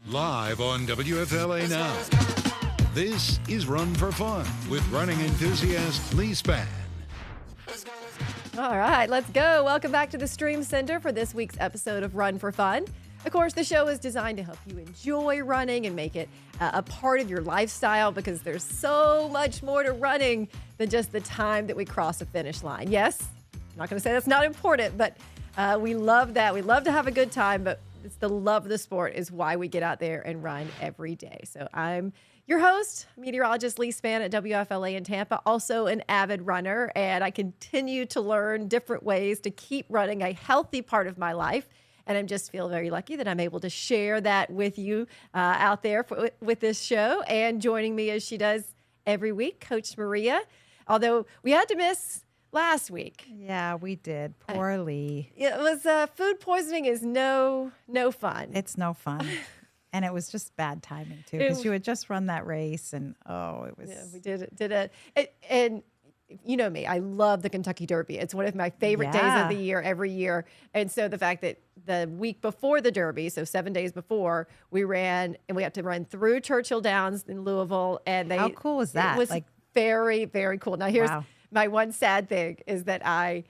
Live on WFLA Now. This is Run for Fun with running enthusiast Lee Spann. All right, let's go. Welcome back to the Stream Center for this week's episode of Run for Fun. Of course, the show is designed to help you enjoy running and make it a part of your lifestyle because there's so much more to running than just the time that we cross a finish line. Yes, I'm not going to say that's not important, but we love that. We love to have a good time, but it's the love of the sport is why we get out there and run every day. So I'm your host, meteorologist Lee Spann at WFLA in Tampa, also an avid runner, and I continue to learn different ways to keep running a healthy part of my life. And I just feel very lucky that I'm able to share that with you out there with this show. And joining me as she does every week, Coach Maria. Although we had to miss last week. Yeah, we did. Poor Lee. It was food poisoning is no fun. It's no fun. And it was just bad timing, too, because you had just run that race. And, it was. Yeah, we did it. And you know me, I love the Kentucky Derby. It's one of my favorite days of the year, every year. And so the fact that the week before the Derby, so 7 days before, we ran, and we had to run through Churchill Downs in Louisville. And how cool was that? It was very, very cool. Now, here's my one sad thing is that I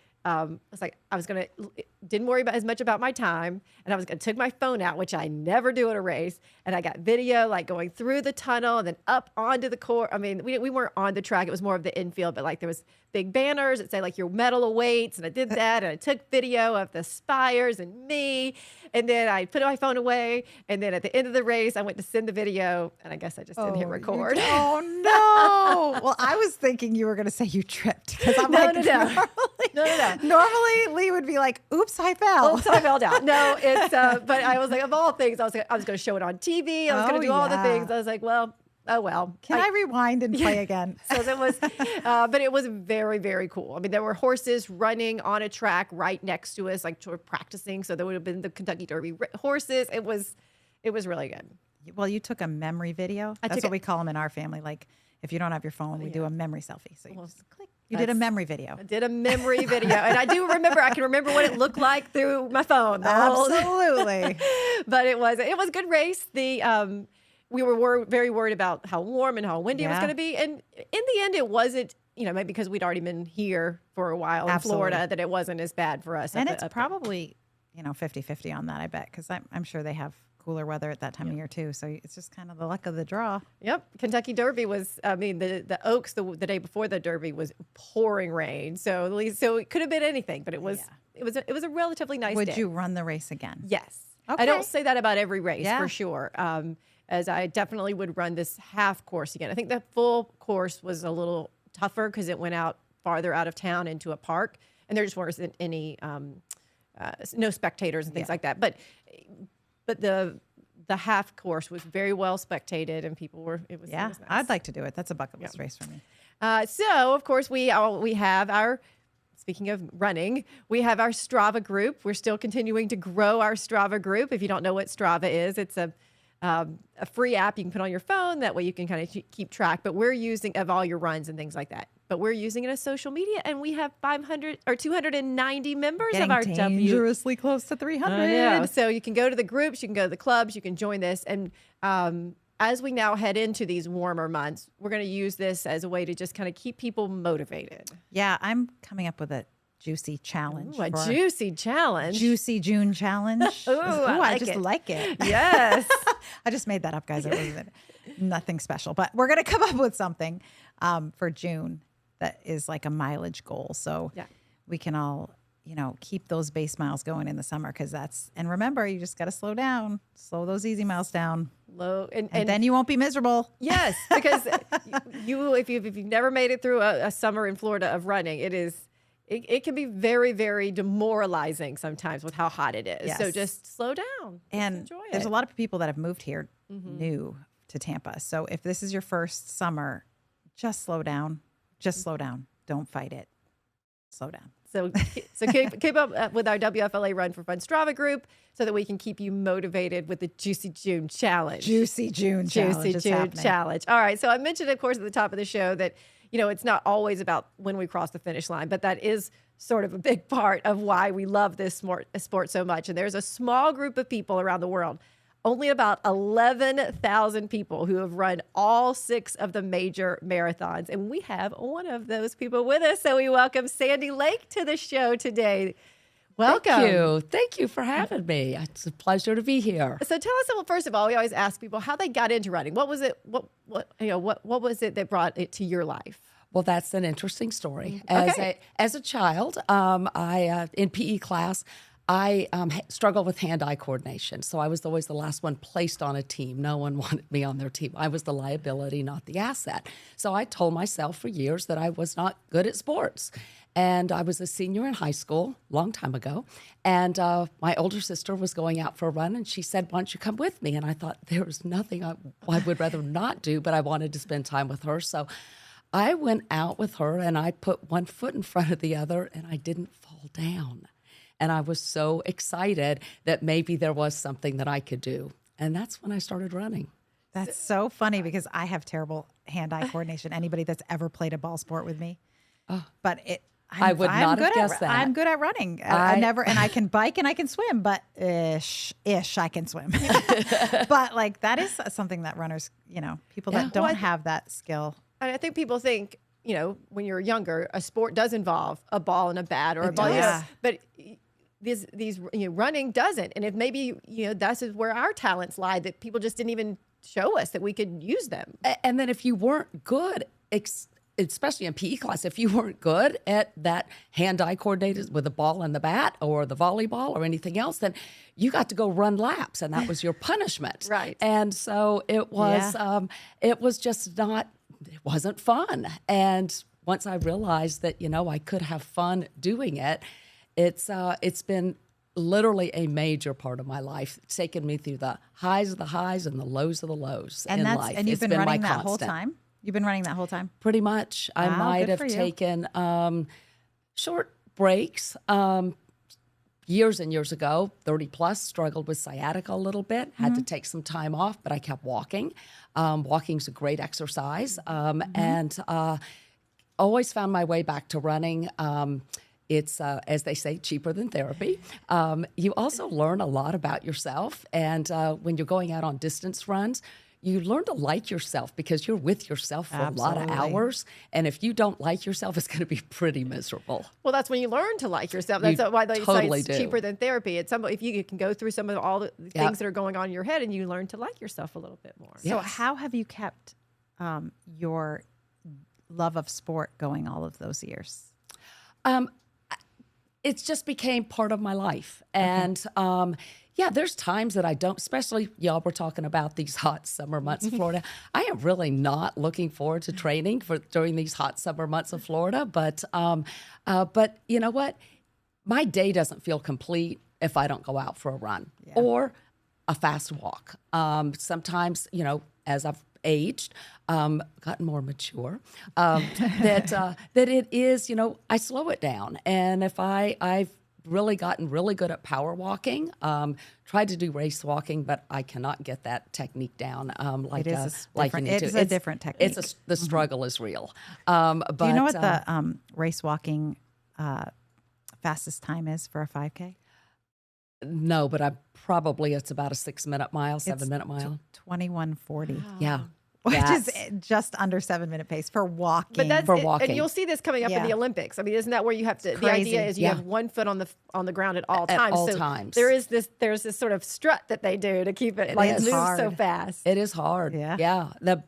didn't worry about as much about my time, and took my phone out, which I never do at a race, and I got video like going through the tunnel and then up onto the court. I mean, we weren't on the track; it was more of the infield, but like there was big banners that say like your medal awaits, and I did that, and I took video of the spires and me, and then I put my phone away, and then at the end of the race, I went to send the video, and I guess I just didn't hit record. Oh no! Well, I was thinking you were going to say you tripped because I'm No. Normally, Lee would be like, "Oops, I fell." Oops, I fell down. No, it's. But I was like, of all things, I was going to show it on TV. I was going to do all the things. I was like, well, oh well. Can I rewind and play again? So it was, but it was very, very cool. I mean, there were horses running on a track right next to us, like practicing. So there would have been the Kentucky Derby horses. It was really good. Well, you took a memory video. That's what we call them in our family. Like if you don't have your phone, we do a memory selfie. So you just click. You did a memory video. I did a memory video. And I do remember, I can remember what it looked like through my phone. Absolutely. But it was a good race. We were very worried about how warm and how windy it was going to be. And in the end, it wasn't, maybe because we'd already been here for a while in Florida, that it wasn't as bad for us. And it's probably, 50-50 on that, I bet, because I'm sure they have cooler weather at that time of year too. So it's just kind of the luck of the draw. Yep. Kentucky Derby was, the Oaks, the day before the Derby was pouring rain. So it could have been anything, but it was a relatively nice day. Would you run the race again? Yes. Okay. I don't say that about every race for sure. As I definitely would run this half course again. I think the full course was a little tougher because it went out farther out of town into a park, and there just weren't any no spectators and things like that. But the half course was very well spectated, and people were. It was nice. I'd like to do it. That's a bucket list race for me. So of course we have our. Speaking of running, we have our Strava group. We're still continuing to grow our Strava group. If you don't know what Strava is, it's a free app you can put on your phone. That way you can kind of keep track. But we're using of all your runs and things like that. But we're using it as social media, and we have 290 members of our dangerously close to 300. So you can go to the groups, you can go to the clubs, you can join this, and as we now head into these warmer months, we're going to use this as a way to just kind of keep people motivated. Yeah, I'm coming up with a juicy challenge. Ooh, a juicy challenge. Juicy June challenge. Ooh, I just like it. Yes. I just made that up, guys. It was nothing special. But we're going to come up with something for June that is like a mileage goal. So we can all, keep those base miles going in the summer and remember, you just got to slow down. Slow those easy miles down. And then you won't be miserable. Yes, because if you've never made it through a summer in Florida of running, it can be very, very demoralizing sometimes with how hot it is. Yes. So just slow down. And enjoy it. There's a lot of people that have moved here new to Tampa. So if this is your first summer, just slow down. Just slow down. Don't fight it. Slow down. So keep up with our WFLA Run for Fun Strava group so that we can keep you motivated with the Juicy June Challenge. Juicy June Challenge. All right. So I mentioned, of course, at the top of the show that, it's not always about when we cross the finish line, but that is sort of a big part of why we love this sport so much. And there's a small group of people around the world, only about 11,000 people who have run all 6 of the major marathons. And we have one of those people with us. So we welcome Sandy Lake to the show today. Welcome. Thank you. Thank you for having me. It's a pleasure to be here. So tell us, well, first of all, we always ask people how they got into running. What was it? What was it that brought it to your life? Well, that's an interesting story. Okay. As a child, I in PE class, I struggled with hand-eye coordination. So I was always the last one placed on a team. No one wanted me on their team. I was the liability, not the asset. So I told myself for years that I was not good at sports. And I was a senior in high school, long time ago. And my older sister was going out for a run, and she said, "Why don't you come with me?" And I thought, there was nothing I would rather not do, but I wanted to spend time with her. So I went out with her, and I put one foot in front of the other, and I didn't fall down. And I was so excited that maybe there was something that I could do. And that's when I started running. That's so funny because I have terrible hand-eye coordination. Anybody that's ever played a ball sport with me, but I would not have guessed that. I'm good at running. I never, and I can bike and I can swim, but ish, I can swim. But like that is something that runners, people that don't have that skill. And I think people think, when you're younger, a sport does involve a ball and a bat or a ball, does. but these running doesn't. And if maybe, that's where our talents lie, that people just didn't even show us that we could use them. And then if you weren't good, especially in PE class, if you weren't good at that hand-eye coordinated with the ball and the bat or the volleyball or anything else, then you got to go run laps, and that was your punishment. Right. And so it was it wasn't fun. And once I realized that, I could have fun doing it, it's been literally a major part of my life. It's taken me through the highs of the highs and the lows of the lows in life. And you've It's been running my that whole constant. time? You've been running that whole time? Pretty much. I Wow, might good have for you. taken short breaks. Years and years ago, 30 plus, struggled with sciatica a little bit, had to take some time off, but I kept walking. Walking's a great exercise, and always found my way back to running. It's, as they say, cheaper than therapy. You also learn a lot about yourself, and when you're going out on distance runs, you learn to like yourself because you're with yourself for a lot of Absolutely. hours. And if you don't like yourself, it's going to be pretty miserable. Well, that's when you learn to like yourself. That's You why they totally say it's do. cheaper than therapy. It's if you can go through some of all the things that are going on in your head, and you learn to like yourself a little bit more. So how have you kept your love of sport going all of those years? It just became part of my life. And there's times that I don't, especially y'all were talking about these hot summer months of Florida. I am really not looking forward to training during these hot summer months of Florida. But you know what? My day doesn't feel complete if I don't go out for a run or a fast walk. Sometimes, as I've aged, gotten more mature, that it is, I slow it down. And if I've really gotten really good at power walking, tried to do race walking, but I cannot get that technique down like you need to. It's a different technique. The struggle is real. Do you know what the race walking fastest time is for a 5K? No, but it's about a 6-minute mile, 7-minute mile. 21:40. Yeah. Which is just under 7-minute pace for walking. But that's For it, walking. and you'll see this coming up in the Olympics. I mean, isn't that where you have to? The crazy. idea is you have one foot on the ground at all times. all so times. there's this sort of strut that they do to keep it like it is moves so hard. fast. It is hard. Yeah. The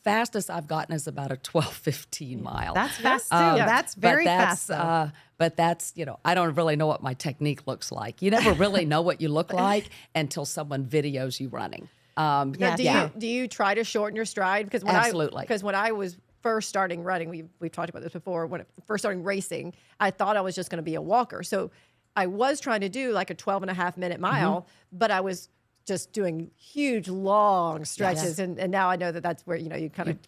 fastest I've gotten is about a 12-15 mile. That's fast too. That's very fast. But that's, I don't really know what my technique looks like. You never really know what you look like until someone videos you running. Now, do you try to shorten your stride? Because Absolutely. when I was first starting running, we've talked about this before. When I first starting racing, I thought I was just going to be a walker. So I was trying to do like a 12.5-minute mile, but I was just doing huge long stretches, and now I know that's where you kind of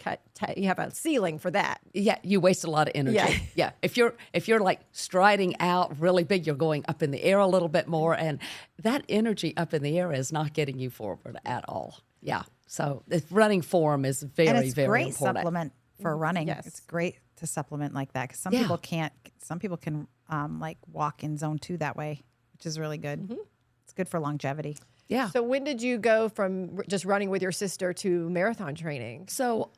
you have a ceiling for that. Yeah, you waste a lot of energy. Yeah. If you're like striding out really big, you're going up in the air a little bit more, and that energy up in the air is not getting you forward at all. Yeah. So the running form is very, and it's very great important. supplement for running. Yes. It's great to supplement like that because some people can't. Some people can like walk in zone 2 that way, which is really good. It's good for longevity. Yeah. So when did you go from just running with your sister to marathon training? So,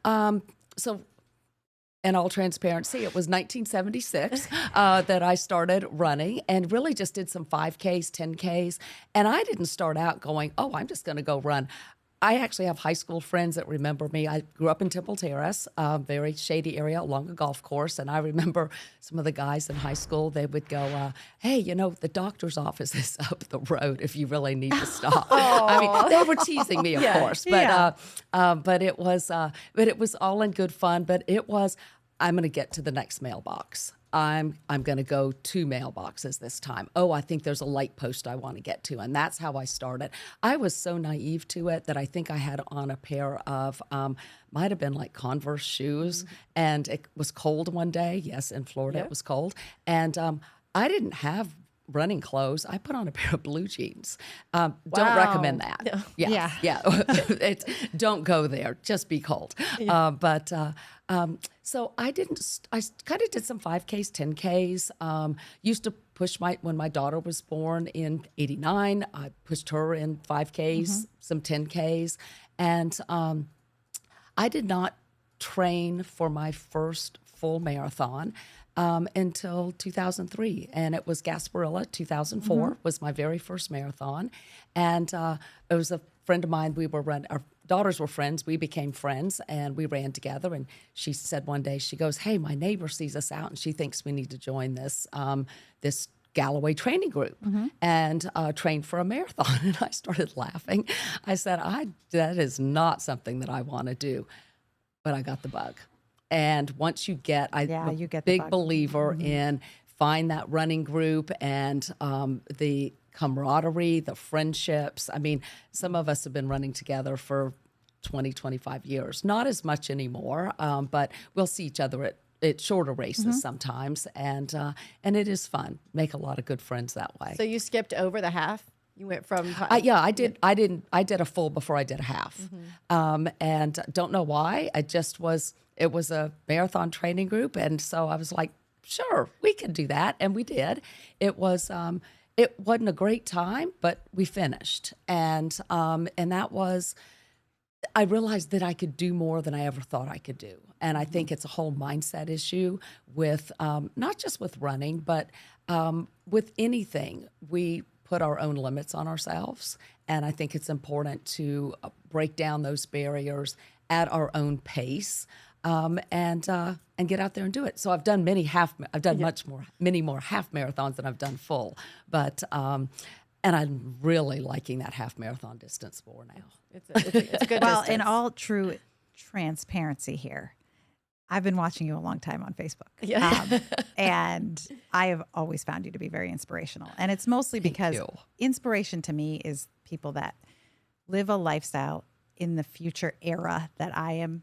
in all transparency, it was 1976 that I started running and really just did some 5Ks, 10Ks. And I didn't start out going, oh, I'm just going to go run. I actually have high school friends that remember me. I grew up in Temple Terrace, very shady area along a golf course. And I remember some of the guys in high school, they would go, hey, you know, the doctor's office is up the road if you really need to stop. I mean, they were teasing me, of course. But it was all in good fun. But it was, I'm going to get to the next mailbox. I'm going to go 2 mailboxes this time. Oh, I think there's a light post I want to get to. And that's how I started. I was so naive to it that I think I had on a pair of, might have been like Converse shoes. Mm-hmm. And it was cold one day. Yes, in Florida it was cold. And I didn't have running clothes. I put on a pair of blue jeans. Don't recommend that. No. Yeah. Don't go there. Just be cold. Yeah. So I kind of did some 5Ks, 10Ks. Used to push when my daughter was born in 89, I pushed her in 5Ks, some 10Ks. And I did not train for my first full marathon until 2003. And it was Gasparilla. 2004 was my very first marathon. And it was a friend of mine. Our daughters were friends. We became friends and we ran together. And she said one day, she goes, hey, my neighbor sees us out and she thinks we need to join this Galloway training group and train for a marathon. And I started laughing. I said, that is not something that I want to do. But I got the bug. And once you get, you get big believer in find that running group and the camaraderie, the friendships. I mean, some of us have been running together for 20, 25 years. Not as much anymore, but we'll see each other at shorter races sometimes. And it is fun. Make a lot of good friends that way. So you skipped over the half? You went from... I did. I did a full before I did a half. And don't know why. It was a marathon training group. And so I was like, sure, we can do that. And we did. It wasn't a great time, but we finished. And that was, I realized that I could do more than I ever thought I could do. And I think it's a whole mindset issue with, not just with running, but with anything. We put our own limits on ourselves. And I think it's important to break down those barriers at our own pace. And get out there and do it. So I've done many more half marathons than I've done full. But and I'm really liking that half marathon distance more now. It's a good well, distance. In all true transparency here, I've been watching you a long time on Facebook. Yeah. And I have always found you to be very inspirational. And it's mostly because inspiration to me is people that live a lifestyle in the future era that I am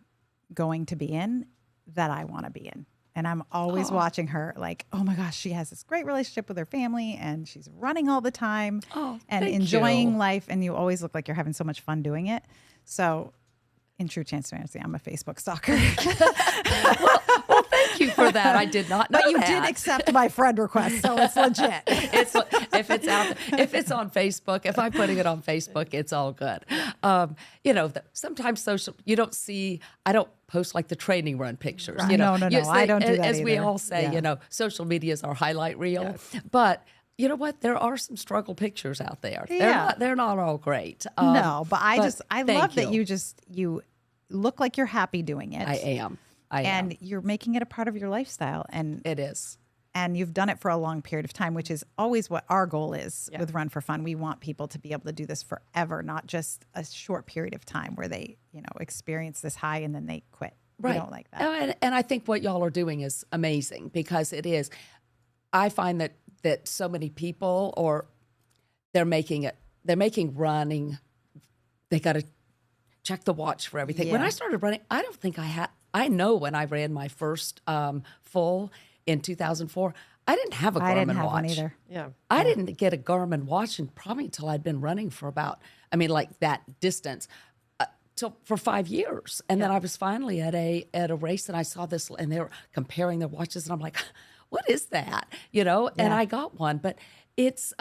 going to be in, that I want to be in. And I'm always watching her like, oh my gosh, she has this great relationship with her family and she's running all the time and enjoying life. And you always look like you're having so much fun doing it. So in true transparency, I'm a Facebook stalker. well, thank you for that. I did not know But you that. did accept my friend request, so it's legit. If it's on Facebook, if I'm putting it on Facebook, it's all good. Sometimes I don't post like the training run pictures. Right. No, I don't do that as either. we all say, social media is our highlight reel. Yeah. But you know what? There are some struggle pictures out there. Yeah. They're not all great. No, but I love that you look like you're happy doing it. I am. And you're making it a part of your lifestyle. And it is. And you've done it for a long period of time, which is always what our goal is with Run for Fun. We want people to be able to do this forever, not just a short period of time where they, experience this high and then they quit. Right. We don't like that. And I think what y'all are doing is amazing because it is. I find that so many people, they're making running, they got to check the watch for everything. Yeah. When I started running, I don't think I know when I ran my first full in 2004, I didn't have a Garmin watch. I didn't have one either. Yeah. I didn't get a Garmin watch probably until I'd been running for that distance for 5 years. And then I was finally at a race and I saw this and they were comparing their watches and I'm like, what is that? And I got one, but it's,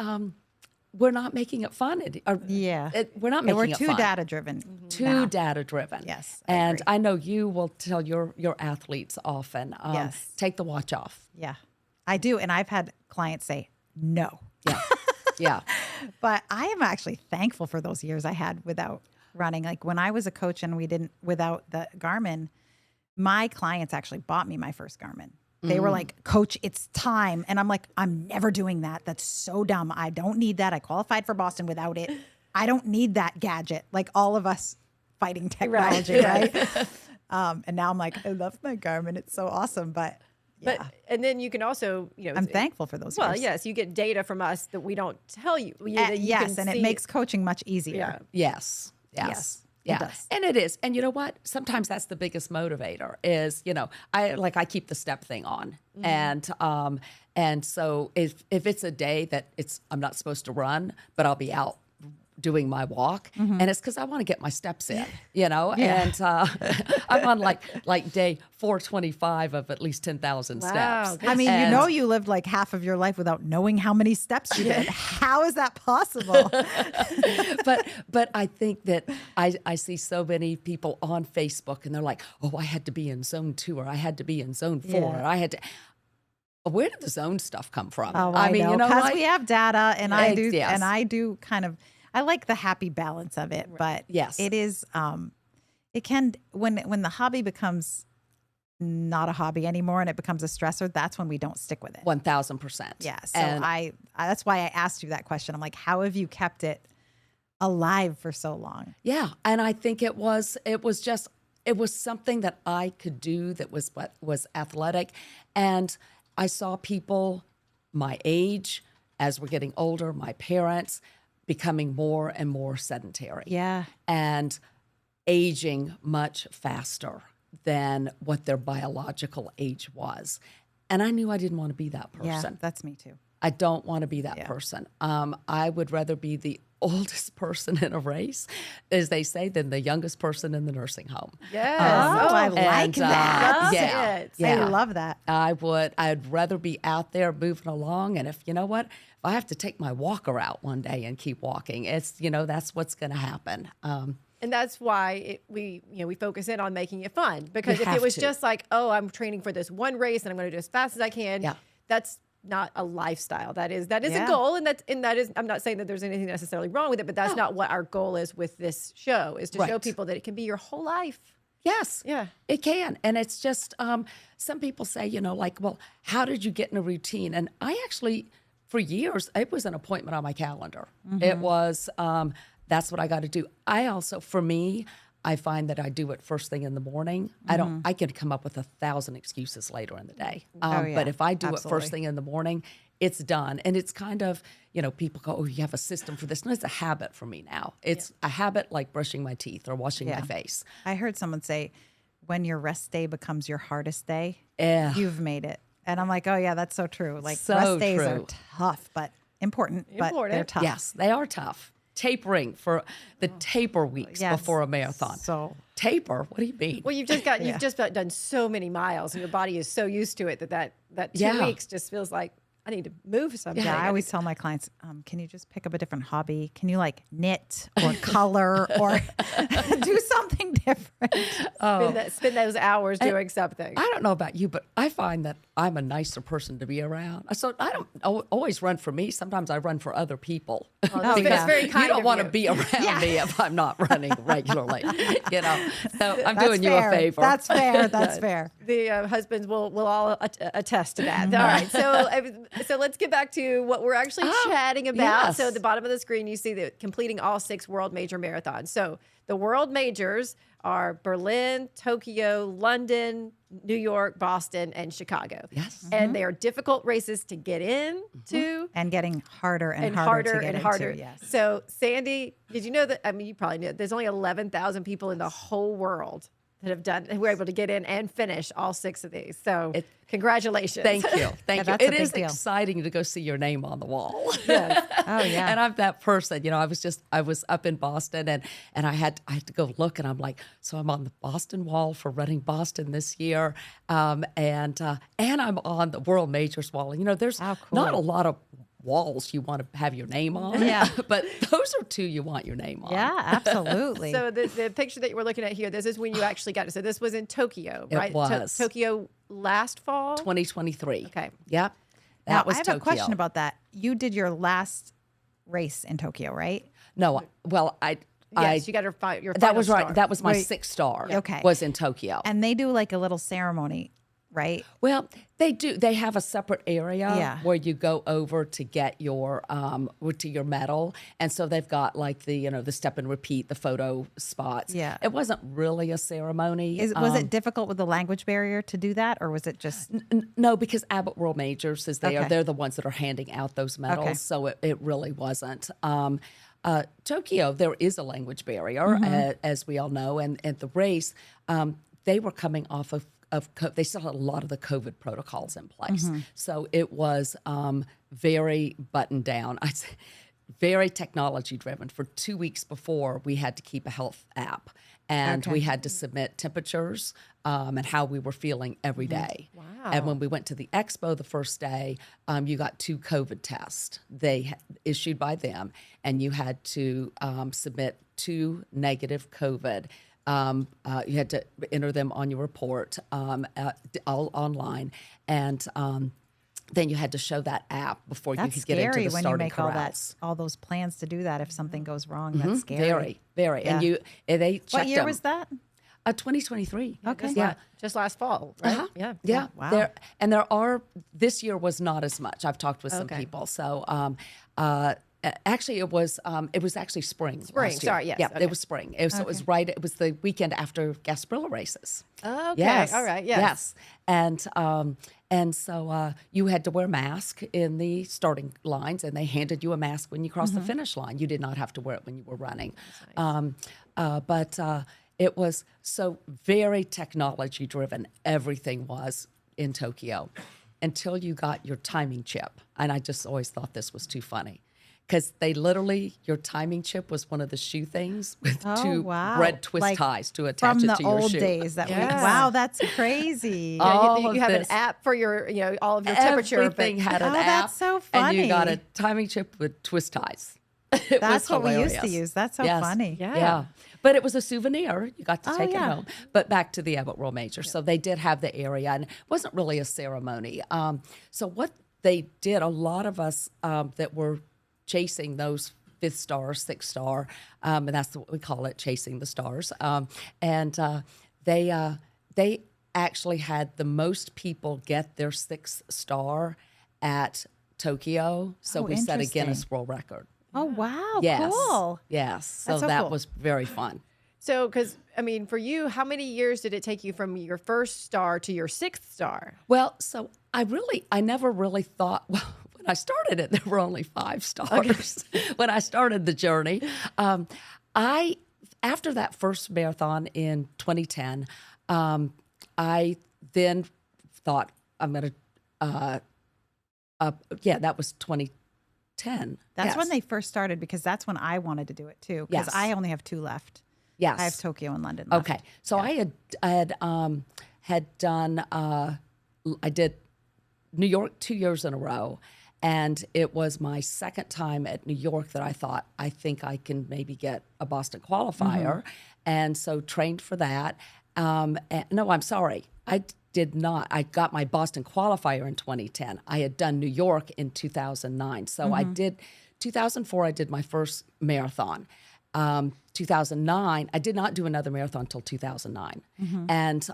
we're not making it fun. We're not making we're it too fun. data driven. Too data driven. Yes, and agree. I know you will tell your athletes often, Yes. take the watch off. Yeah, I do. And I've had clients say no. Yeah. Yeah. But I am actually thankful for those years I had without running. Like when I was a coach and without the Garmin, my clients actually bought me my first Garmin. They were like, Coach, it's time. And I'm like, I'm never doing that. That's so dumb. I don't need that. I qualified for Boston without it. I don't need that gadget. Like all of us fighting technology, right? And now I'm like, I love my Garmin. It's so awesome. But yeah. And then you can also, I'm thankful for those Well, years. yes, you get data from us that we don't tell you. That you yes, can and see. it makes coaching much easier. Yeah. Yes. Yes, it Yeah. does. And it is. And you know what? Sometimes that's the biggest motivator is, I keep the step thing on. And so if it's a day that I'm not supposed to run, but I'll be out doing my walk, and it's because I want to get my steps in, and I'm on like day 425 of at least 10,000 steps. good I mean, And- you lived like half of your life without knowing how many steps you did. How is that possible? but I think that I see so many people on Facebook and they're like, oh, I had to be in zone 2 or I had to be in zone 4 or I had to. Where did the zone stuff come from? Oh, I mean, because like, we have data, and I do, Yes. and I do kind of. I like the happy balance of it, but Yes. it is. It can when the hobby becomes not a hobby anymore and it becomes a stressor. That's when we don't stick with it. 1,000%. Yeah. So And- I that's why I asked you that question. I'm like, how have you kept it alive for so long? Yeah, and I think it was something that I could do that was athletic, and I saw people my age, as we're getting older, my parents, becoming more and more sedentary. Yeah. And aging much faster than what their biological age was. And I knew I didn't want to be that Yeah, person. that's me too. I don't want to be that person. I would rather be the oldest person in a race, as they say, than the youngest person in the nursing home. Yes. I like And, that. Love yeah, it. yeah. I love that. I'd rather be out there moving along. And if you know what, if I have to take my walker out one day and keep walking, it's that's what's going to happen. And that's why we focus in on making it fun, because We if it have was to. just like, oh, I'm training for this one race and I'm going to do as fast as I can. Yeah. That's not a lifestyle. That is a Yeah. goal. And that is, I'm not saying that there's anything necessarily wrong with it, but that's not what our goal is with this show, is to show Right. people that it can be your whole life. Yes. Yeah. It can. And it's just, some people say, well, how did you get in a routine? And I actually, for years, it was an appointment on my calendar. It was, that's what I got to do. I also, for me, I find that I do it first thing in the morning. I can come up with 1,000 excuses later in the day. yeah. But if I do it Absolutely. first thing in the morning, it's done. And it's kind of, people go, oh, you have a system for this. No, it's a habit for me now. It's a habit like brushing my teeth or washing my face. I heard someone say, when your rest day becomes your hardest day, Yeah. you've made it. And I'm like, oh yeah, that's so true. Like So rest days are true. tough, but important. But they're tough. Yes, they are tough. Tapering for the taper weeks Yes. before a marathon. So Taper? What do you mean? Well, you've just done so many miles and your body is so used to it that 2 Yeah. weeks just feels like I need to move something. yeah, I always tell my clients, can you just pick up a different hobby? Can you like knit or color or do something different? spend those hours doing something. I don't know about you, but I find that I'm a nicer person to be around. So I don't always run for me. Sometimes I run for other people. It's yeah. very kind You don't of want you. to be around me if I'm not running regularly. So I'm That's doing you a fair. favor. That's fair. That's fair. The husbands will all attest to that. All right, so let's get back to what we're actually chatting about. yes. So at the bottom of the screen, you see that completing all 6 world major marathons. So the world majors are Berlin, Tokyo, London, New York, Boston, and Chicago. Yes. And they are difficult races to get in to. And getting harder and, And harder, harder to get and harder. into. Yes. So, Sandy, did you know that? I mean, you probably knew. There's only 11,000 people in the whole world that have done, who were able to get in and finish all 6 of these. So, congratulations. Thank you. Thank you. that's a It big is deal. exciting to go see your name on the wall. Oh yeah. And I'm that person, I was up in Boston and I had to go look and I'm like, so I'm on the Boston wall for running Boston this year. And I'm on the World Majors wall. There's Oh, cool. not a lot of walls you want to have your name on. Yeah. But those are two you want your name on. Yeah, absolutely. So the picture that you were looking at here, this is when you actually got it. So this was in Tokyo, It right? was. Tokyo last fall? 2023. Okay. Yep. Now, That was I have Tokyo. a question about that. You did your last race in Tokyo, right? No, well, Yes, you got your final that was right. star. That was my Wait. 6th star. Okay. Was in Tokyo. And they do like a little ceremony, right? Well, they do. They have a separate area Yeah. where you go over to get your to your medal, and so they've got like the the step and repeat, the photo spots. Yeah. It wasn't really a ceremony. Was it difficult with the language barrier to do that, or was it just? No, because Abbott World Majors is there. Okay. They're the ones that are handing out those medals, Okay. so it really wasn't. Tokyo, there is a language barrier, as we all know, and the race, they were coming off of they still had a lot of the COVID protocols in place, so it was very buttoned down. I'd say very technology driven. For 2 weeks before, we had to keep a health app, and we had to submit temperatures and how we were feeling every day. Wow. And when we went to the expo the first day, you got 2 COVID tests they issued by them, and you had to submit 2 negative COVID. You had to enter them on your report all online, and then you had to show that app before you That's could get into scary the when you starting make corrals. all those plans to do that. If something goes wrong, that's scary. Very, very. Yeah. And they checked What year them. was that? 2023. Okay. Just last fall, right? Uh-huh. Yeah. Yeah. Wow. There are, this year was not as much. I've talked with some Okay. people. So, actually it was actually spring. Spring, last year. sorry, yes, Yeah, okay. it was spring. It was right, it was the weekend after Gasparilla races. Oh, okay. Yes. All right. Yes. And so you had to wear a mask in the starting lines, and they handed you a mask when you crossed the finish line. You did not have to wear it when you were running. But it was so very technology driven. Everything was in Tokyo until you got your timing chip. And I just always thought this was too funny. Because they literally, your timing chip was one of the shoe things with Oh, 2 wow. red twist Like ties to attach From it the to your old shoe. days that Yes. wow, that's crazy. All You of have this. an app for your, all of your temperature. Everything had an Oh, app. that's so And you got a funny. timing chip with twist ties. It That's was what we used to hilarious. use. That's so Yes. funny. Yeah. But it was a souvenir. You got to Oh, take yeah. it home. But back to the Abbott World Major. So they did have the area, and it wasn't really a ceremony. So what they did, a lot of us that were chasing those 5th star, 6th star, and that's what we call it, chasing the stars. They actually had the most people get their 6th star at Tokyo. So Oh, we set a interesting. Guinness World Record. Oh wow, Yes. cool. Yes. So That's so that cool. was very fun. So, because, for you, how many years did it take you from your 1st star to your 6th star? Well, so I never really thought, well, when I started it, there were only 5 stars when I started the journey. After that first marathon in 2010, I then thought I'm going to, that was 2010. That's Yes. when they first started because that's when I wanted to do it too. Because Yes. I only have 2 left. Yes. I have Tokyo and London left. Okay, so I had done I did New York 2 years in a row, and it was my 2nd time at New York that I thought I think I can maybe get a Boston qualifier, and so trained for that. No, I'm sorry, I did not. I got my Boston qualifier in 2010. I had done New York in 2009, so I did 2004. I did my first marathon. 2009, I did not do another marathon until 2009. And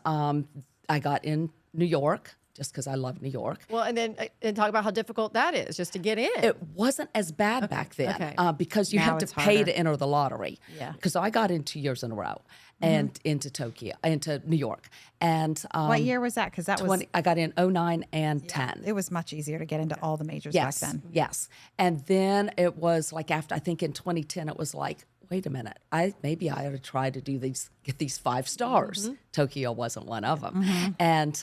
I got in New York just because I love New York. Well, and then and talk about how difficult that is just to get in. It wasn't as bad back then okay. Because you Now had to it's pay harder. to enter the lottery. Yeah. Because I got in 2 years in a row and into New York. And What year was that? Because that was I got in 09 and 10. it was much easier to get into all the majors Yes, back then. yes. And then it was like after, I think in 2010, it was like, wait a minute, maybe I ought to try to get these 5 stars. Tokyo wasn't one of them. And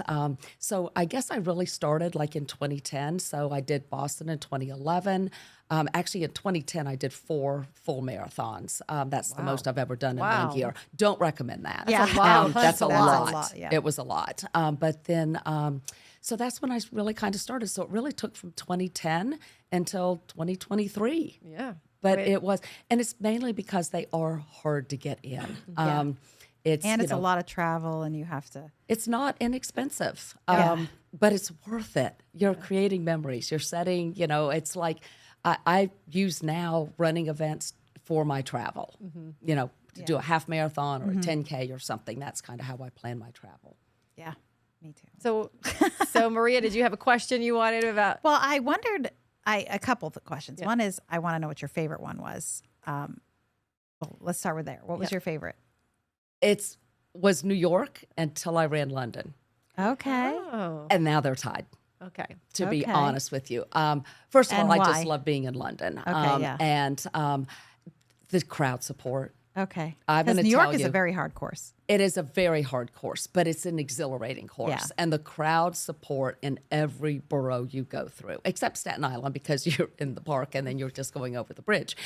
so I guess I really started like in 2010. So I did Boston in 2011. Actually, in 2010, I did 4 full marathons. That's the most I've ever done in Wow. 1 year. Don't recommend that. Yeah. That's a lot. That's a That's a lot. lot, yeah. It was a lot. But then, so that's when I really kind of started. So it really took from 2010 until 2023. Yeah. But it was, and it's mainly because they are hard to get in. It's a lot of travel, and you have to. It's not inexpensive, but it's worth it. You're creating memories. You're setting, it's like I use now running events for my travel, to do a half marathon or a 10K or something. That's kind of how I plan my travel. Yeah, me too. So Maria, did you have a question you wanted about? Well, I wondered, a couple of questions. Yeah. One is, I want to know what your favorite one was. Well, let's start with there. What was your favorite? It was New York until I ran London. Okay. Oh. And now they're tied. Okay. To be honest with you. First of all, why? I just love being in London. And the crowd support. Okay. Because New York is a very hard course. It is a very hard course, but it's an exhilarating course. Yeah. And the crowd support in every borough you go through, except Staten Island, because you're in the park and then you're just going over the bridge.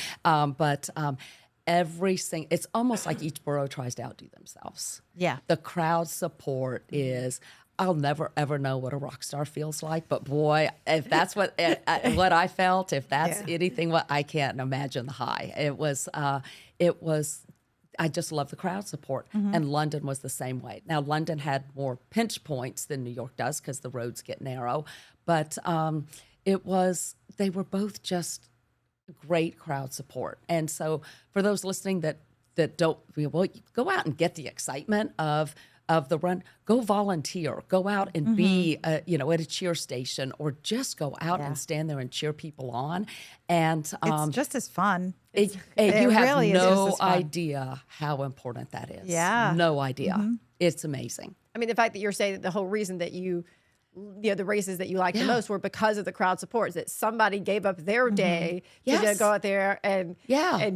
It's almost like each borough tries to outdo themselves. Yeah. The crowd support is, I'll never ever know what a rock star feels like, but boy, if that's what I felt, if that's anything, what I can't imagine the high. It was. I just love the crowd support, and London was the same way. Now, London had more pinch points than New York does because the roads get narrow, but they were both just great crowd support. And so, for those listening that don't, go out and get the excitement of the run. Go volunteer. Go out and be, at a cheer station, or just go out and stand there and cheer people on. And it's just as fun. You have really no idea how important that is. Yeah, no idea. It's amazing. I mean, the fact that you're saying that the whole reason that the races that you liked the most were because of the crowd support, that somebody gave up their day to go out there and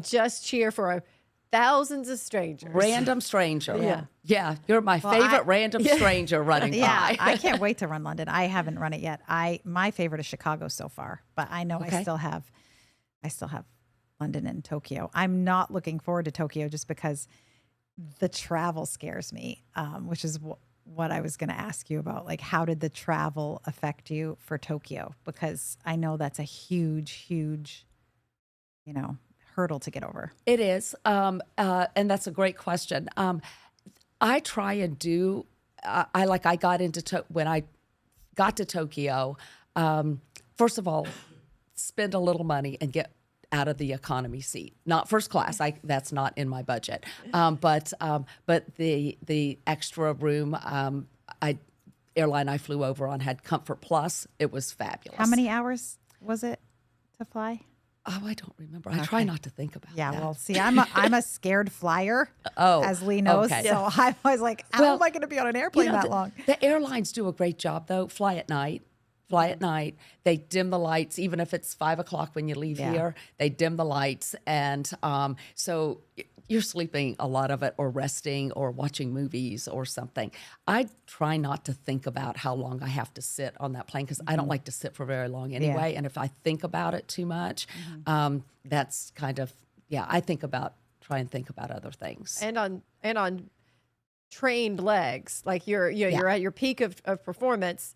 just cheer for thousands of strangers. Random stranger. Yeah. You're my favorite random stranger running by. I can't wait to run London. I haven't run it yet. My favorite is Chicago so far, but I know I still have London and Tokyo. I'm not looking forward to Tokyo just because the travel scares me, which is what I was going to ask you about. Like, how did the travel affect you for Tokyo? Because I know that's a huge, hurdle to get over. It is, and that's a great question. I try and do. When I got to Tokyo. First of all, spend a little money and get out of the economy seat, not first class. That's not in my budget. But the extra room, airline I flew over on had Comfort Plus. It was fabulous. How many hours was it to fly? Oh, I don't remember. I try not to think about that. Yeah, well, see, I'm a scared flyer, as Lee knows. Okay. So I was like, how am I going to be on an airplane that long? The airlines do a great job, though. Fly at night. They dim the lights, even if it's 5 o'clock when you leave here. They dim the lights, and so you're sleeping a lot of it, or resting, or watching movies, or something. I try not to think about how long I have to sit on that plane because I don't like to sit for very long anyway. And if I think about it too much, that's kind of I try and think about other things. And on trained legs, like you're at your peak of performance.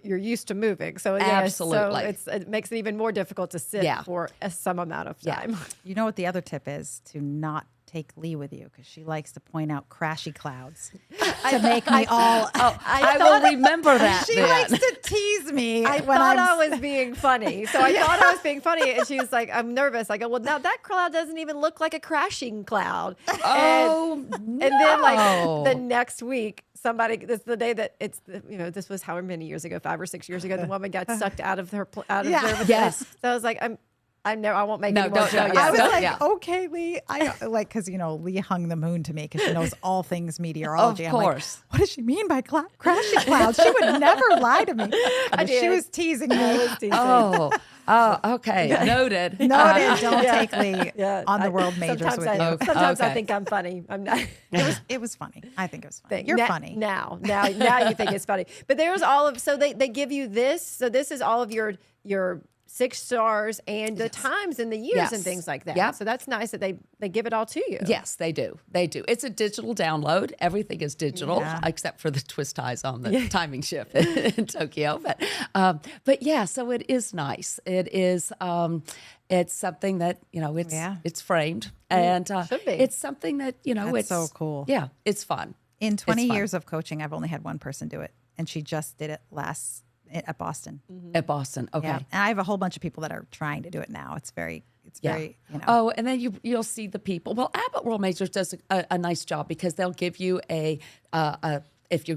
You're used to moving, so absolutely, so it makes it even more difficult to sit for some amount of time. You know what the other tip is? To not take Lee with you, because she likes to point out crashy clouds to make me all. I will remember that. She likes to tease me. I was being funny, so I thought I was being funny, and she was like, "I'm nervous." I go, "Well, now that cloud doesn't even look like a crashing cloud." And then like the next week. This is the day that this was however many years ago, 5 or 6 years ago, the woman got sucked out of their Yes. So I was like, I won't make any more jokes. I was like, okay, Lee. Because Lee hung the moon to me because she knows all things meteorology. Of course. I'm like, what does she mean by crashing clouds? She would never lie to me. She was teasing me. Oh, okay. Noted. Don't take Lee on the world majors with you. Sometimes I think I'm funny. I'm not. It was funny. I think it was funny. You're funny. Now you think it's funny. But there's all of, so they give you this. So this is all of your 6 stars and the times and the years Yes. and things like that. Yep. So that's nice that they give it all to you. Yes, they do. They do. It's a digital download. Everything is digital except for the twist ties on the timing ship in Tokyo. But yeah, so it is nice. It is. It's something that it's framed, and should be. it's something that That's it's so cool. Yeah, it's fun. In 20 It's fun. years of coaching, I've only had one person do it, and she just did it at Boston. At Boston. Okay. Yeah, and I have a whole bunch of people that are trying to do it now. It's very. Oh, and then you'll see the people. Well, Abbott World Majors does a nice job because they'll give you if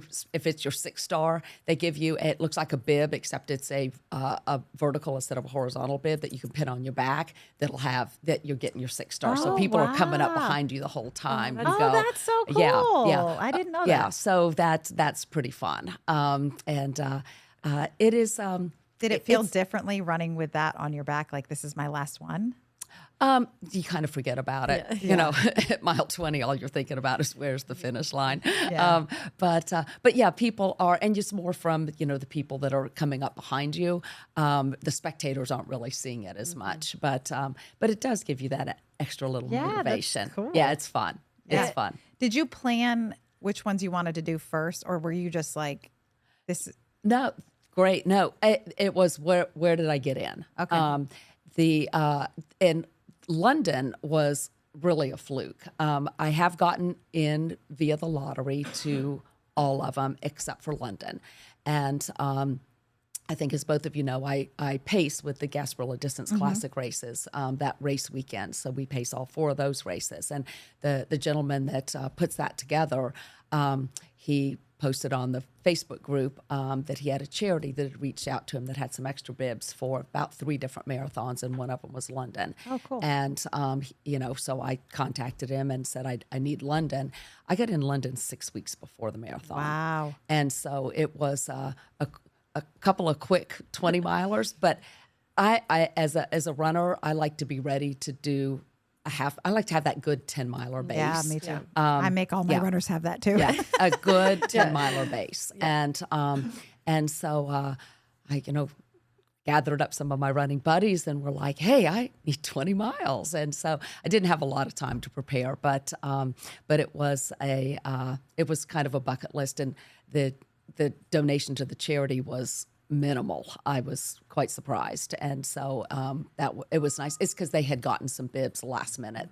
it's your 6-star, they give you it looks like a bib, except it's a vertical instead of a horizontal bib that you can pin on your back. That'll have that you're getting your 6-star. So people are coming up behind you the whole time. Oh, that's so cool. Yeah. I didn't know that. Yeah, so that's pretty fun. It is. Did it feel differently running with that on your back? Like, this is my last one? You kind of forget about it. At mile 20, all you're thinking about is where's the finish line. Yeah. But yeah, people are, and just more from, the people that are coming up behind you. The spectators aren't really seeing it as much, but it does give you that extra little motivation. That's cool. Yeah, it's fun. It's fun. Did you plan which ones you wanted to do first, or were you just like, this? No, great. No, it was where did I get in? Okay. In London was really a fluke. I have gotten in via the lottery to all of them except for London. And I think, as both of you know, I pace with the Gasparilla Distance Classic races that race weekend. So we pace all 4 of those races. And the gentleman that puts that together, he posted on the Facebook group that he had a charity that had reached out to him that had some extra bibs for about 3 different marathons, and one of them was London. Oh, cool. And, so I contacted him and said, I need London. I got in London 6 weeks before the marathon. Wow. And so it was a couple of quick 20 milers, but I as a runner, I like to be ready to do I like to have that good 10-miler base. Yeah, me too. I make all my runners have that too. Yeah, a good 10-miler base. And so I gathered up some of my running buddies and were like, hey, I need 20 miles. And so I didn't have a lot of time to prepare, but it was it was kind of a bucket list, and the donation to the charity was minimal. I was quite surprised, and so it was nice. It's because they had gotten some bibs last minute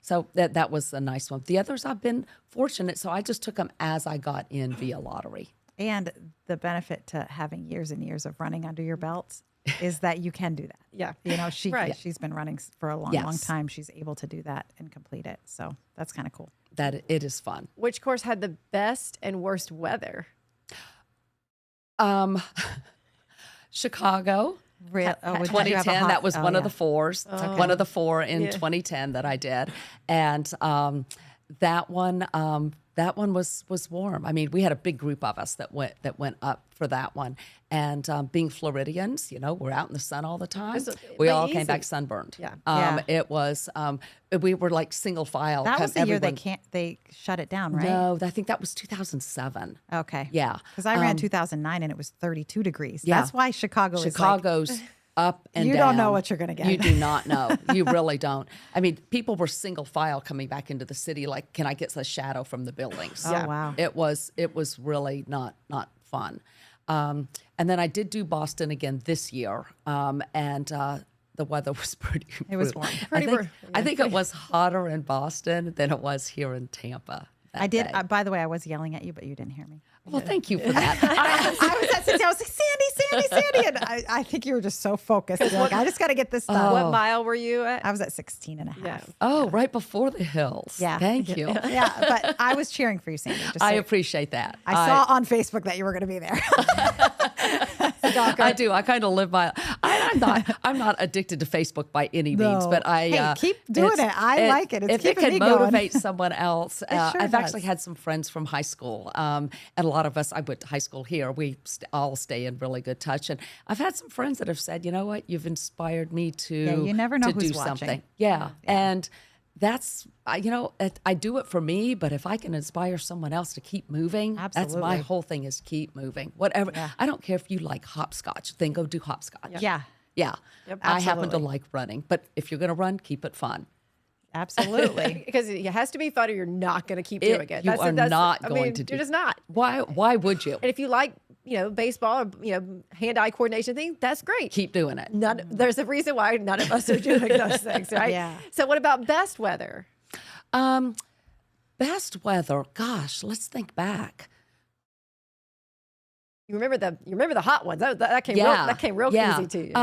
so that was a nice one. The others I've been fortunate, so I just took them as I got in via lottery. And the benefit to having years and years of running under your belt is that you can do that. Yeah. She's been running for a long time. She's able to do that and complete it. So that's kind of cool. That it is fun. Which course had the best and worst weather? Chicago. 2010, that was one of the 4s. One of the 4 in 2010 that I did. And that one was warm. I mean, we had a big group of us that went up for that one. And being Floridians, we're out in the sun all the time. We all came back sunburned. Yeah. It was we were like single file. That was the year they shut it down, right? No, I think that was 2007. Okay. Yeah. Because I ran 2009 and it was 32 degrees. Yeah. That's why Chicago's up and you down. don't know what you're going to get. You do not know. You really don't. I mean, people were single file coming back into the city. Like, can I get the shadow from the buildings? Oh, wow. It was really not fun. And then I did do Boston again this year, and the weather was pretty. It was warm. I think it was hotter in Boston than it was here in Tampa. I did. By the way, I was yelling at you, but you didn't hear me. Well, thank you for that. I was at 16. I was like, Sandy. And I think you were just so focused. You're like, I just got to get this done. What mile were you at? I was at 16 and a half. Yeah. Oh, right before the hills. Yeah. Thank you. Yeah, but I was cheering for you, Sandy. I appreciate that. I saw on Facebook that you were going to be there. I do. I kind of live by. I'm not addicted to Facebook by any means, but I keep doing it. I like it. It's if it can motivate someone else, I've actually had some friends from high school, and a lot of us. I went to high school here. We all stay in really good touch, and I've had some friends that have said, you know what, you've inspired me to. Yeah, you never know to who's do watching. something. Yeah, and. That's, I do it for me, but if I can inspire someone else to keep moving, that's my Absolutely. whole thing is keep moving. Whatever. Yeah. I don't care if you like hopscotch, then go do hopscotch. Yeah. Yeah. Yep. I happen to Absolutely. like running, but if you're going to run, keep it fun. Absolutely. Because it has to be fun or you're not going to keep doing it. You are not going to do. You're just not. Why would you? And if you like, baseball or, hand-eye coordination thing, that's great. Keep doing it. There's a reason why none of us are doing those things, right? Yeah. So what about best weather? Best weather. Gosh, let's think back. You remember the hot ones. That came real easy to you.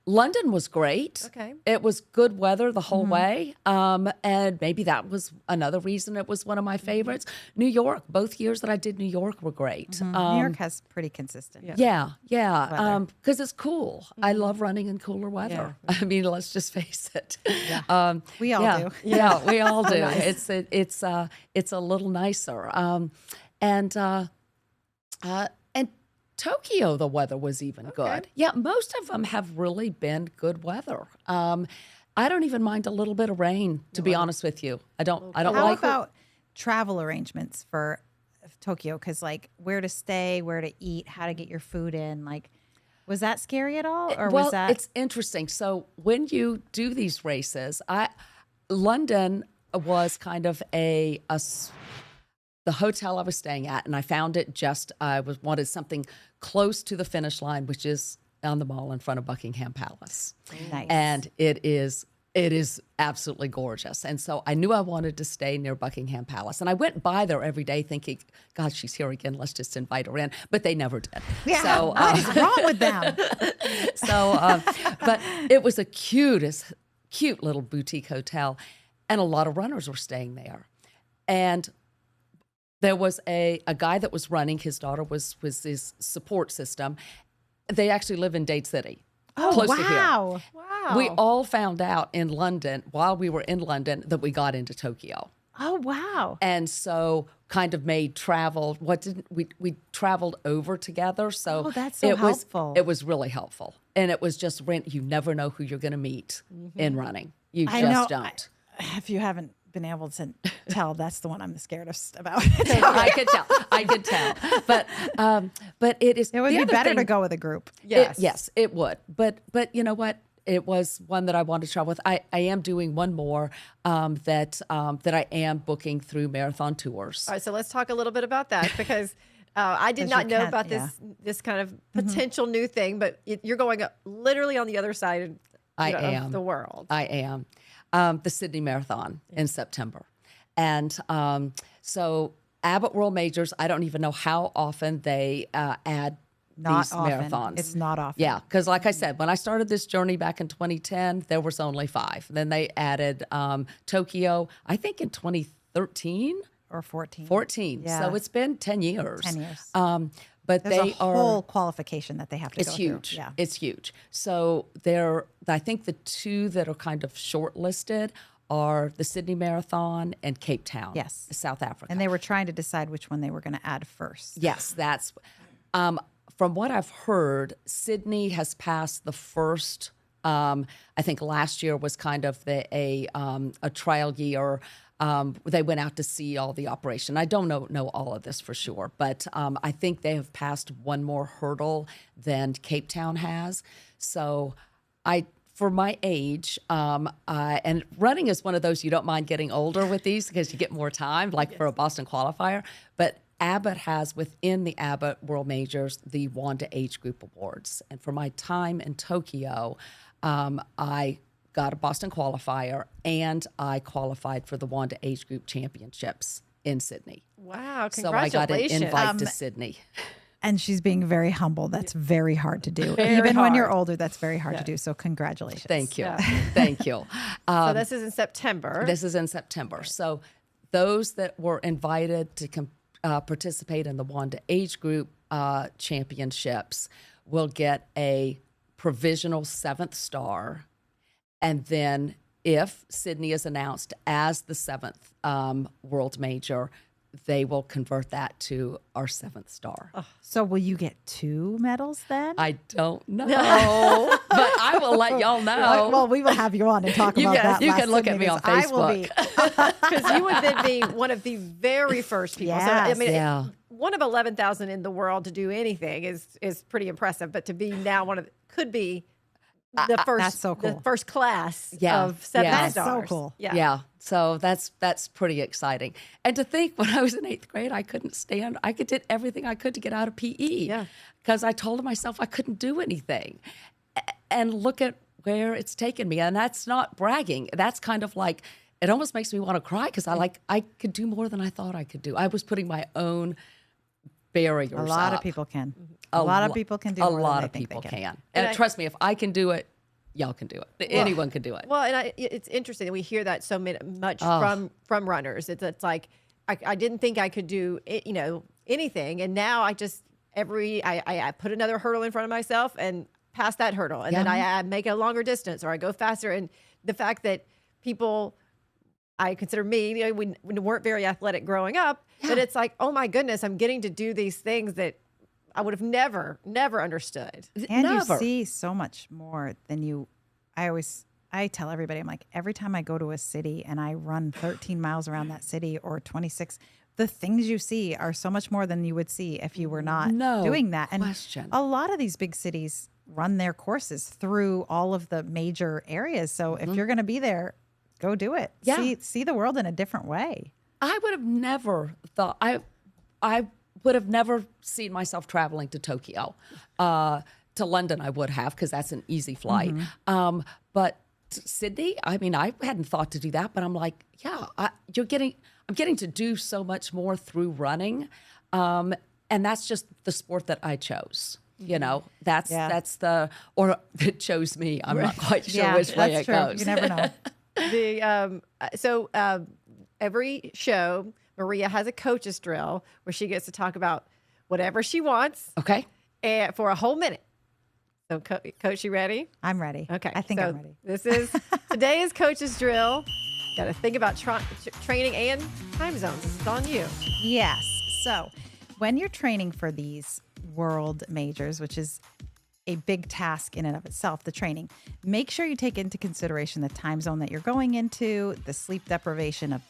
London was great. Okay. It was good weather the whole way. And maybe that was another reason it was one of my favorites. New York, both years that I did New York were great. New York has pretty consistent. Yeah. Weather. Because it's cool. I love running in cooler weather. I mean, let's just face it. We all do. Yeah, we all do. It's a little nicer. And Tokyo, the weather was even good. Yeah, most of them have really been good weather. I don't even mind a little bit of rain, to be honest with you. I don't How like about travel arrangements for Tokyo? Because where to stay, where to eat, how to get your food in. Was that scary at all, or was that? It's interesting. So when you do these races, London was kind of the hotel I was staying at, and I found it wanted something close to the finish line, which is on the mall in front of Buckingham Palace. Nice. And it is absolutely gorgeous. And so I knew I wanted to stay near Buckingham Palace. And I went by there every day thinking, God, she's here again. Let's just invite her in. But they never did. Yeah, So, what is wrong with them? But it was a cute little boutique hotel. And a lot of runners were staying there. And there was a guy that was running. His daughter was his support system. They actually live in Dade City. Oh, close to here. wow. Wow. We all found out in London, while we were in London, that we got into Tokyo. Oh, wow. And so kind of made travel, we traveled over together. So Oh, that's so helpful. It was really helpful. And it was just you never know who you're going to meet in running. You I just know. don't. If you haven't been able to tell, that's the one I'm the scaredest about. I could tell. But it is. It would be better to go with a group. Yes. It would. But you know what? It was one that I wanted to travel with. I am doing one more that I am booking through Marathon Tours. All right, so let's talk a little bit about that because I did not know about this kind of potential new thing, but you're going literally on the other side of the world. I am. The Sydney Marathon in September. And so Abbott World Majors, I don't even know how often they add these marathons. It's not often. Yeah, because like I said, when I started this journey back in 2010, there was only 5. Then they added Tokyo, I think in 2013. Or 14. 14. Yeah. So it's been 10 years. 10 years. But There's they a whole qualification that they have to go it's huge. through. Yeah. It's huge. So I think the 2 that are kind of shortlisted are the Sydney Marathon and Cape Town, Yes. South Africa. And they were trying to decide which one they were going to add first. Yes, that's from what I've heard, Sydney has passed the first. I think last year was kind of a trial year. They went out to see all the operation. I don't know all of this for sure, but I think they have passed one more hurdle than Cape Town has. So for my age, and running is one of those you don't mind getting older with these because you get more time, like for a Boston qualifier. But Abbott has within the Abbott World Majors the Wanda Age Group Awards. And for my time in Tokyo, I got a Boston qualifier and I qualified for the Wanda Age Group Championships in Sydney. Wow, So I congratulations. got an invite to Sydney. And she's being very humble. That's very hard to do. Very Even when you're hard. older, that's very hard to do. So congratulations. Thank you. Yeah. Thank you. So this is in September. This is in September. So those that were invited to participate in the Wanda Age Group Championships will get a provisional 7th star. And then if Sydney is announced as the 7th world major, they will convert that to our 7th star. So will you get 2 medals then? I don't know, but I will let y'all know. Well, we will have you on and talk about that. You last can look at Sydney me on because I will be. Because you would then be one of the very first people. So, I Yes. mean, Yeah. one of 11,000 in the world to do anything is pretty impressive. But to be now could be That's so cool. the first class Yeah. of 7 Yeah. That's so stars. cool. Yeah. So that's pretty exciting. And to think when I was in 8th grade, I did everything I could to get out of PE. Yeah. Because I told myself I couldn't do anything. And look at where it's taken me. And that's not bragging. That's kind of like, it almost makes me want to cry because I could do more than I thought I could do. I was putting my own barriers A lot up. of people can. A lot of people can do A more lot than of they think people they can. And trust me, if I can do it, y'all can do it. Anyone can do it. Well, and it's interesting that we hear that so much from runners. It's like I didn't think I could do anything, and now I just I put another hurdle in front of myself and pass that hurdle, and then I make a longer distance or I go faster. And the fact that people, I consider me, we weren't very athletic growing up, but it's like, oh my goodness, I'm getting to do these things that I would have never understood. And Never. you see so much more than you. I tell everybody, I'm like, every time I go to a city and I run 13 miles around that city or 26, the things you see are so much more than you would see if you were not doing that. And question. a lot of these big cities run their courses through all of the major areas. So if you're going to be there, go do it. Yeah. See the world in a different way. I would have never thought I would have never seen myself traveling to Tokyo. To London, I would have because that's an easy flight. But Sydney, I mean, I hadn't thought to do that, but I'm like, yeah, I'm getting to do so much more through running, and that's just the sport that I chose. You know, that's or that chose me. I'm not quite sure which way it goes. You never know. Every show, Maria has a coach's drill where she gets to talk about whatever she wants. Okay. And for a whole minute. So, Coach, you ready? I'm ready. Okay. I think I'm ready. This is today's coach's drill. Got to think about training and time zones. This is on you. Yes. So when you're training for these world majors, which is a big task in and of itself, the training, make sure you take into consideration the time zone that you're going into, the sleep deprivation of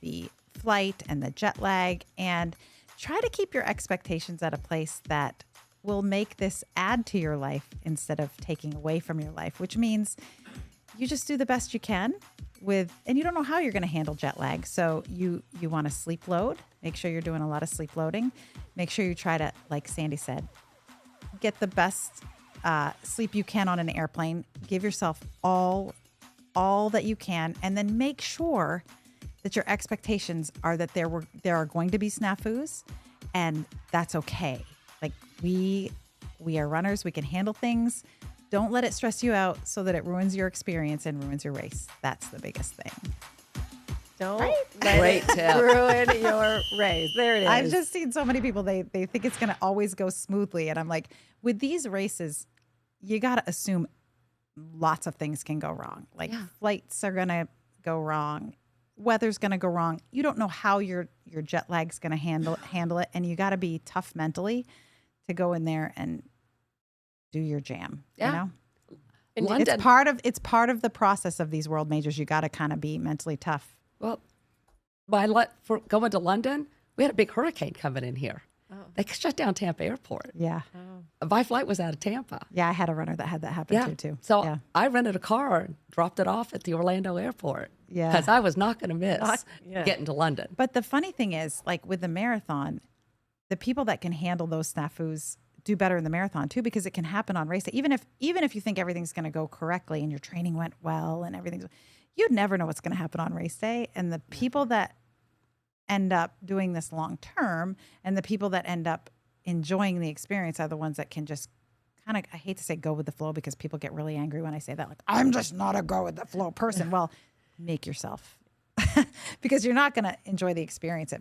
the flight and the jet lag, and try to keep your expectations at a place that will make this add to your life instead of taking away from your life, which means you just do the best you can and you don't know how you're going to handle jet lag. So you want to sleep load, make sure you're doing a lot of sleep loading, make sure you try to, like Sandy said, get the best sleep you can on an airplane, give yourself all that you can, and then make sure that your expectations are that there are going to be snafus, and that's okay. Like we are runners, we can handle things. Don't let it stress you out so that it ruins your experience and ruins your race. That's the biggest thing. Don't Great tip. ruin your race. There it is. I've just seen so many people, they think it's going to always go smoothly. And I'm like, with these races, you got to assume lots of things can go wrong. Like flights are going to go wrong. Weather's going to go wrong. You don't know how your jet lag's going to handle it. And you got to be tough mentally to go in there and do your jam. Yeah. You know? And London. It's part of the process of these world majors. You got to kind of be mentally tough. Well, for going to London, we had a big hurricane coming in here. Oh. They shut down Tampa Airport. Yeah. My flight was out of Tampa. Yeah, I had a runner that had that happen too. So I rented a car and dropped it off at the Orlando airport. Yeah. Because I was not going to miss getting to London. But the funny thing is, like with the marathon, the people that can handle those snafus do better in the marathon too, because it can happen on race day. Even if you think everything's going to go correctly and your training went well and everything's, you never know what's going to happen on race day. And the people that end up doing this long term and the people that end up enjoying the experience are the ones that can just kind of, I hate to say go with the flow because people get really angry when I say that. Like, I'm just not a go with the flow person. Well, make yourself because you're not going to enjoy the experience.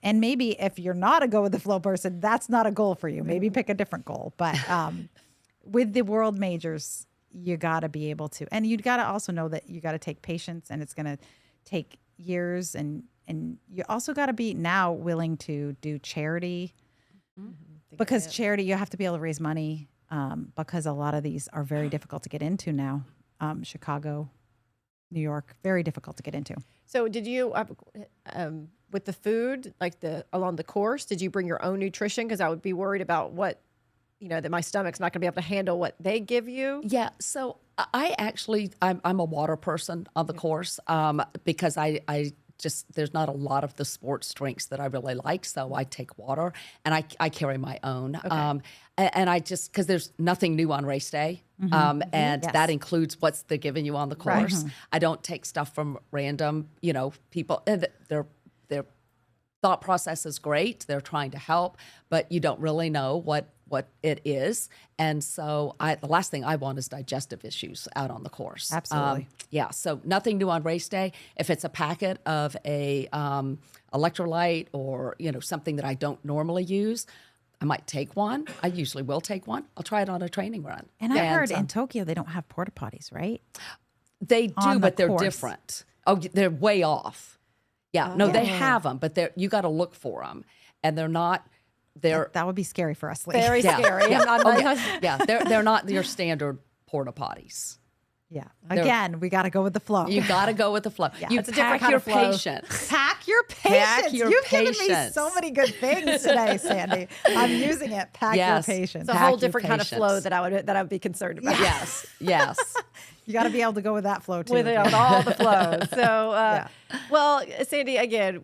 And maybe if you're not a go with the flow person, that's not a goal for you. Maybe pick a different goal. But with the world majors, you got to be able to, and you got to also know that you got to take patience and it's going to take years. And you also got to be now willing to do charity because charity, you have to be able to raise money because a lot of these are very difficult to get into now. Chicago, New York, very difficult to get into. So did you, with the food, like along the course, did you bring your own nutrition? Because I would be worried about what that my stomach's not going to be able to handle what they give you? Yeah. So I'm a water person on the course because I just, there's not a lot of the sports drinks that I really like. So I take water and I carry my own. Okay. And I just, because there's nothing new on race day. And that includes what's they're giving you on the course. Right. I don't take stuff from random, people. Their thought process is great. They're trying to help, but you don't really know what it is. And so the last thing I want is digestive issues out on the course. Absolutely. Yeah. So nothing new on race day. If it's a packet of a electrolyte or, something that I don't normally use, I might take one. I usually will take one. I'll try it on a training run. And I heard in Tokyo, they don't have porta potties, right? They do, but they're different. Oh, they're way off. Yeah. No, they have them, but you got to look for them. And they're not... That would be scary for us. Very scary. Yeah, they're not your standard porta potties. Yeah. Again, we got to go with the flow. You got to go with the flow. Yeah. You it's a different kind of flow. Patience. Pack your patience. You've given me patience. so many good things today, Sandy. I'm using it. Pack your patience. It's a whole different kind of flow that I would be concerned about. Yes. You got to be able to go with that flow too. With all the flows. So, well, Sandy, again,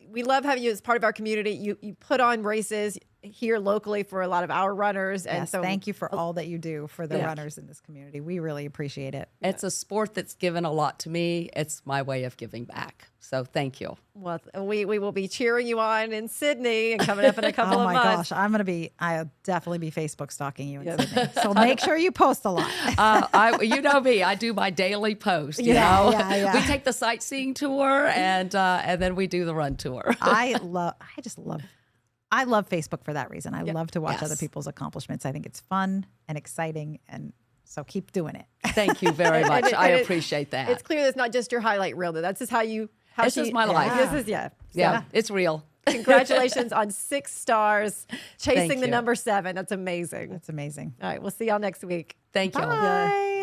we love having you as part of our community. You put on races here locally for a lot of our runners. And so thank you for all that you do for the runners in this community. We really appreciate it. It's a sport that's given a lot to me. It's my way of giving back. So thank you. Well, we will be cheering you on in Sydney and coming up in a couple of months. Oh my gosh, I'll definitely be Facebook stalking you in Sydney. So make sure you post a lot. You know me, I do my daily post. You know, we take the sightseeing tour and then we do the run tour. I love Facebook for that reason. I love to watch other people's accomplishments. I think it's fun and exciting, and so keep doing it. Thank you very much. I appreciate that. It's clear that's not just your highlight reel, though. That's just this is my life. This is it's real. Congratulations on 6 stars, chasing the number 7. That's amazing. That's amazing. All right, we'll see y'all next week. Thank you. Bye.